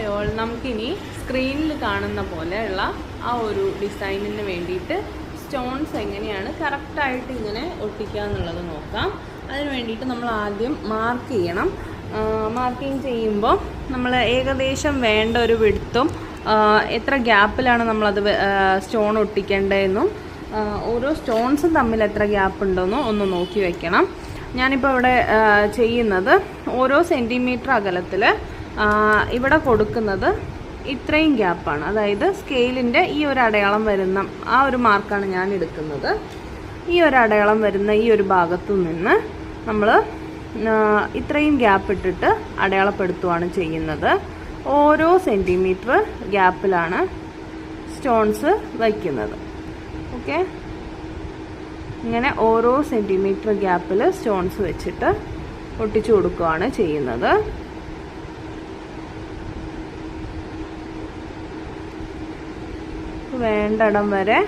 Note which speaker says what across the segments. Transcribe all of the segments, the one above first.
Speaker 1: Hi all, നമുക്കിനി സ്ക്രീനിൽ കാണുന്ന പോലെയുള്ള ആ ഒരു ഡിസൈനിന് വേണ്ടിയിട്ട് സ്റ്റോൺസ് എങ്ങനെയാണ് കറക്റ്റായിട്ട് ഇങ്ങനെ ഒട്ടിക്കുക എന്നുള്ളത് നോക്കാം. അതിന് വേണ്ടിയിട്ട് നമ്മൾ ആദ്യം മാർക്ക് ചെയ്യണം. മാർക്കിങ് ചെയ്യുമ്പോൾ നമ്മൾ ഏകദേശം വേണ്ട ഒരു വിഡ്ത്തും എത്ര ഗ്യാപ്പിലാണ് നമ്മളത് സ്റ്റോൺ ഒട്ടിക്കേണ്ടതെന്നും ഓരോ സ്റ്റോൺസും തമ്മിൽ എത്ര ഗ്യാപ്പ് ഉണ്ടെന്നും ഒന്ന് നോക്കി വെക്കണം. ഞാനിപ്പോൾ ഇവിടെ ചെയ്യുന്നത് ഓരോ സെൻറ്റിമീറ്റർ അകലത്തിൽ ഇവിടെ കൊടുക്കുന്നത് ഇത്രയും ഗ്യാപ്പാണ്. അതായത് സ്കെയിലിൻ്റെ ഈ ഒരു അടയാളം വരുന്ന ആ ഒരു മാർക്കാണ് ഞാൻ എടുക്കുന്നത്. ഈ ഒരു അടയാളം വരുന്ന ഈ ഒരു ഭാഗത്തു നിന്ന് നമ്മൾ ഇത്രയും ഗ്യാപ്പ് ഇട്ടിട്ട് അടയാളപ്പെടുത്തുകയാണ് ചെയ്യുന്നത്. ഓരോ സെൻറ്റിമീറ്റർ ഗ്യാപ്പിലാണ് സ്റ്റോൺസ് വയ്ക്കുന്നത്. ഓക്കെ, ഇങ്ങനെ ഓരോ സെൻറ്റിമീറ്റർ ഗ്യാപ്പിൽ സ്റ്റോൺസ് വെച്ചിട്ട് ഒട്ടിച്ചു കൊടുക്കുകയാണ് ചെയ്യുന്നത്. വേണ്ടിടം വരെ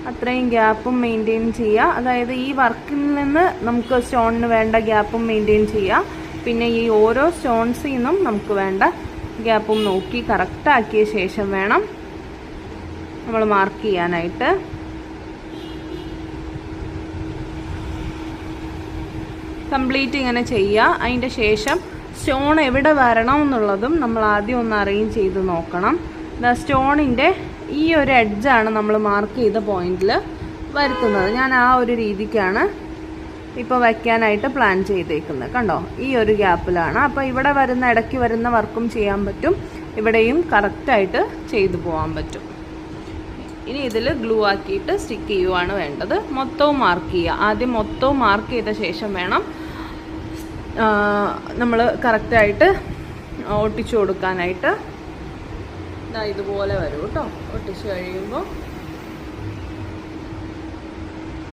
Speaker 1: അത്രയും ഗ്യാപ്പും മെയിൻറ്റെയിൻ ചെയ്യുക. അതായത് ഈ വർക്കിൽ നിന്ന് നമുക്ക് സ്റ്റോണിന് വേണ്ട ഗ്യാപ്പും മെയിൻറ്റെയിൻ ചെയ്യുക. പിന്നെ ഈ ഓരോ സ്റ്റോൺസിൽ നിന്നും നമുക്ക് വേണ്ട ഗ്യാപ്പും നോക്കി കറക്റ്റാക്കിയ ശേഷം വേണം നമ്മൾ മാർക്ക് ചെയ്യാനായിട്ട്. കംപ്ലീറ്റ് ഇങ്ങനെ ചെയ്യുക. അതിൻ്റെ ശേഷം സ്റ്റോൺ എവിടെ വരണം എന്നുള്ളതും നമ്മൾ ആദ്യം ഒന്ന് അറേഞ്ച് ചെയ്ത് നോക്കണം. സ്റ്റോണിൻ്റെ ഈ ഒരു എഡ്ജാണ് നമ്മൾ മാർക്ക് ചെയ്ത പോയിന്റിൽ വരുത്തുന്നത്. ഞാൻ ആ ഒരു രീതിക്കാണ് ഇപ്പോൾ വയ്ക്കാനായിട്ട് പ്ലാൻ ചെയ്തേക്കുന്നത്. കണ്ടോ, ഈ ഒരു ഗ്യാപ്പിലാണ്. അപ്പോൾ ഇവിടെ വരുന്ന ഇടയ്ക്ക് വരുന്ന വർക്കും ചെയ്യാൻ പറ്റും, ഇവിടെയും കറക്റ്റായിട്ട് ചെയ്തു പോകാൻ പറ്റും. ഇനി ഇതിൽ ഗ്ലൂ ആക്കിയിട്ട് സ്റ്റിക്ക് ചെയ്യുവാണ് വേണ്ടത്. മൊത്തവും മാർക്ക് ചെയ്യുക. ആദ്യം മൊത്തവും മാർക്ക് ചെയ്ത ശേഷം വേണം നമ്മൾ കറക്റ്റായിട്ട് ഒട്ടിച്ചു കൊടുക്കാനായിട്ട്. ഇതുപോലെ വരും കേട്ടോ. ഒട്ടിച്ച് കഴിയുമ്പോൾ